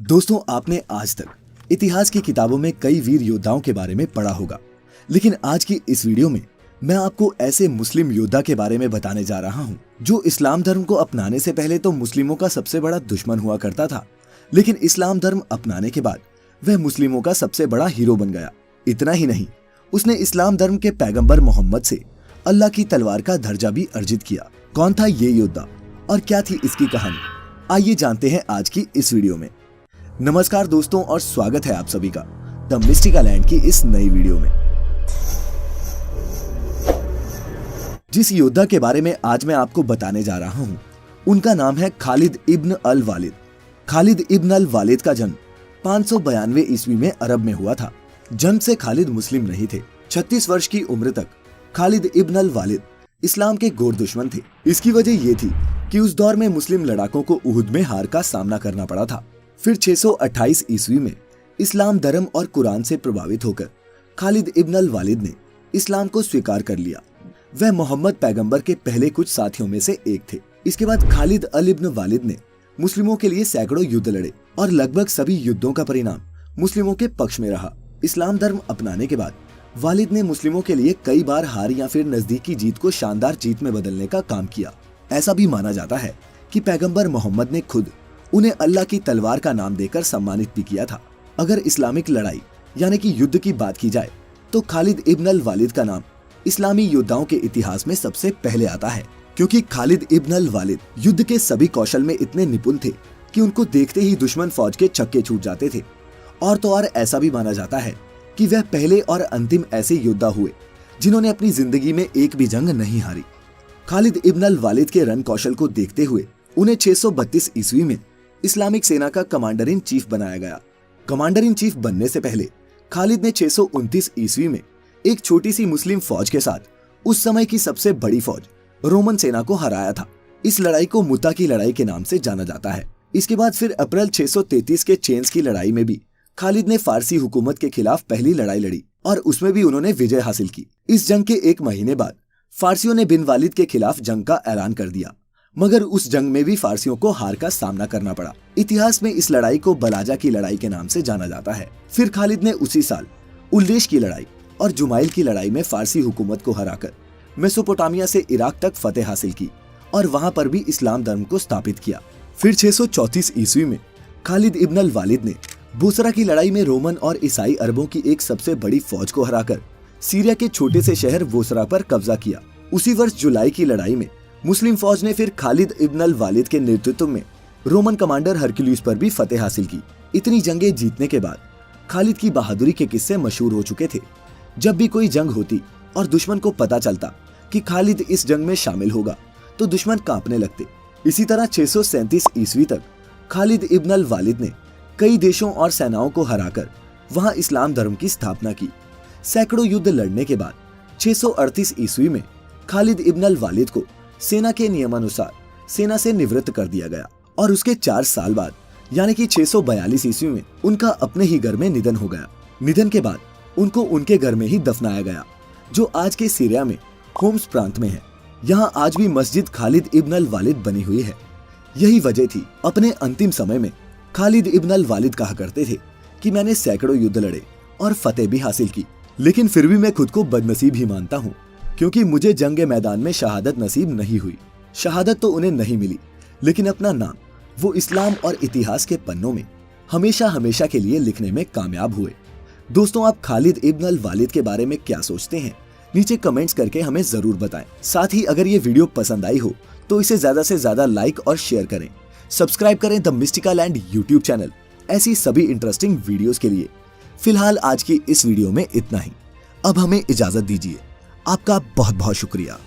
दोस्तों, आपने आज तक इतिहास की किताबों में कई वीर योद्धाओं के बारे में पढ़ा होगा, लेकिन आज की इस वीडियो में मैं आपको ऐसे मुस्लिम योद्धा के बारे में बताने जा रहा हूं जो इस्लाम धर्म को अपनाने से पहले तो मुस्लिमों का सबसे बड़ा दुश्मन हुआ करता था, लेकिन इस्लाम धर्म अपनाने के बाद वह मुस्लिमों का सबसे बड़ा हीरो बन गया। इतना ही नहीं, उसने इस्लाम धर्म के पैगंबर मोहम्मद से अल्लाह की तलवार का दर्जा भी अर्जित किया। कौन था ये योद्धा और क्या थी इसकी कहानी, आइए जानते हैं आज की इस वीडियो में। नमस्कार दोस्तों और स्वागत है आप सभी का द मिस्टिकल लैंड की इस नई वीडियो में। जिस योद्धा के बारे में आज मैं आपको बताने जा रहा हूं, उनका नाम है खालिद इब्न अल वालिद। खालिद इब्न अल वालिद का जन्म 592 ईस्वी में अरब में हुआ था। जन्म से खालिद मुस्लिम नहीं थे। 36 वर्ष की उम्र तक खालिद इब्न अल वालिद इस्लाम के घोर दुश्मन थे। इसकी वजह ये थी कि उस दौर में मुस्लिम लड़ाकों को उहुद में हार का सामना करना पड़ा था। फिर 628 ईस्वी में इस्लाम धर्म और कुरान से प्रभावित होकर खालिद इब्न अल वालिद ने इस्लाम को स्वीकार कर लिया। वह मोहम्मद पैगंबर के पहले कुछ साथियों में से एक थे। इसके बाद खालिद अल इब्न वालिद ने मुस्लिमों के लिए सैकड़ों युद्ध लड़े और लगभग सभी युद्धों का परिणाम मुस्लिमों के पक्ष में रहा। इस्लाम धर्म अपनाने के बाद वालिद ने मुस्लिमों के लिए कई बार हार या फिर नजदीकी जीत को शानदार जीत में बदलने का काम किया। ऐसा भी माना जाता है कि पैगंबर मोहम्मद ने खुद उन्हें अल्लाह की तलवार का नाम देकर सम्मानित भी किया था। अगर इस्लामिक लड़ाई यानी कि युद्ध की बात की जाए तो खालिद इब्न अल वालिद का नाम इस्लामी योद्धाओं के इतिहास में सबसे पहले आता है, क्योंकि खालिद इब्न अल वालिद युद्ध के सभी कौशल में इतने निपुण थे कि उनको देखते ही दुश्मन फौज के छक्के छूट जाते थे। और तो और ऐसा भी माना जाता है कि वह पहले और अंतिम ऐसे योद्धा हुए जिन्होंने अपनी जिंदगी में एक भी जंग नहीं हारी। खालिद इब्न अल वालिद के रण कौशल को देखते हुए उन्हें 632 ईस्वी में इस्लामिक सेना का कमांडर इन चीफ बनाया गया। कमांडर इन चीफ बनने से पहले खालिद ने 629 ईस्वी में एक छोटी सी मुस्लिम फौज के साथ उस समय की सबसे बड़ी फौज रोमन सेना को हराया था। इस लड़ाई को मुता की लड़ाई के नाम से जाना जाता है। इसके बाद फिर अप्रैल 633 के चेंस की लड़ाई में भी खालिद ने फारसी हुकूमत के खिलाफ पहली लड़ाई लड़ी और उसमें भी उन्होंने विजय हासिल की। इस जंग के एक महीने बाद फारसियों ने बिन वालिद के खिलाफ जंग का ऐलान कर दिया, मगर उस जंग में भी फारसियों को हार का सामना करना पड़ा। इतिहास में इस लड़ाई को बलाजा की लड़ाई के नाम से जाना जाता है। फिर खालिद ने उसी साल उल्लेश की लड़ाई और जुमाइल की लड़ाई में फारसी हुकूमत को हराकर मेसोपोटामिया से इराक तक फतेह हासिल की और वहां पर भी इस्लाम धर्म को स्थापित किया। फिर 634 ईस्वी में खालिद इब्न अल वालिद ने बूसरा की लड़ाई में रोमन और ईसाई अरबों की एक सबसे बड़ी फौज को हराकर सीरिया के छोटे से शहर बूसरा पर कब्जा किया। उसी वर्ष जुलाई की लड़ाई में मुस्लिम फौज ने फिर खालिद इब्न अल वालिद के नेतृत्व में रोमन कमांडर हरक्यूलिस पर भी फतेह हासिल की। इतनी जंगें जीतने के बाद खालिद की बहादुरी के किस्से मशहूर हो चुके थे। जब भी कोई जंग होती और दुश्मन को पता चलता कि खालिद इस जंग में शामिल होगा तो दुश्मन कांपने लगते। इसी तरह 637 ईस्वी तक खालिद इब्न अल वालिद ने कई देशों और सेनाओं को हराकर वहां इस्लाम धर्म की स्थापना की। सैकड़ों युद्ध लड़ने के बाद 638 ईस्वी में खालिद इब्न अल वालिद को सेना के नियमानुसार सेना से निवृत्त कर दिया गया और उसके 4 साल बाद यानी कि 642 ईस्वी में उनका अपने ही घर में निधन हो गया। निधन के बाद उनको उनके घर में ही दफनाया गया, जो आज के सीरिया में होम्स प्रांत में है। यहाँ आज भी मस्जिद खालिद इब्न अल वालिद बनी हुई है। यही वजह थी अपने अंतिम समय में खालिद इब्न अल वालिद कहा करते थे कि मैंने सैकड़ों युद्ध लड़े और फतेह भी हासिल की, लेकिन फिर भी मैं खुद को बदनसीब ही मानता हूँ, क्योंकि मुझे जंग मैदान में शहादत नसीब नहीं हुई। शहादत तो उन्हें नहीं मिली, लेकिन अपना नाम वो इस्लाम और इतिहास के पन्नों में हमेशा हमेशा के लिए लिखने में कामयाब हुए। दोस्तों, आप खालिद इब्न अल वालिद के बारे में क्या सोचते हैं? नीचे कमेंट्स करके हमें जरूर बताएं। साथ ही अगर ये वीडियो पसंद आई हो तो इसे ज्यादा से ज्यादा लाइक और शेयर करें। सब्सक्राइब करें the mystical land YouTube channel ऐसी सभी इंटरेस्टिंग वीडियोस के लिए। फिलहाल आज की इस वीडियो में इतना ही। अब हमें इजाजत दीजिए। आपका बहुत बहुत शुक्रिया।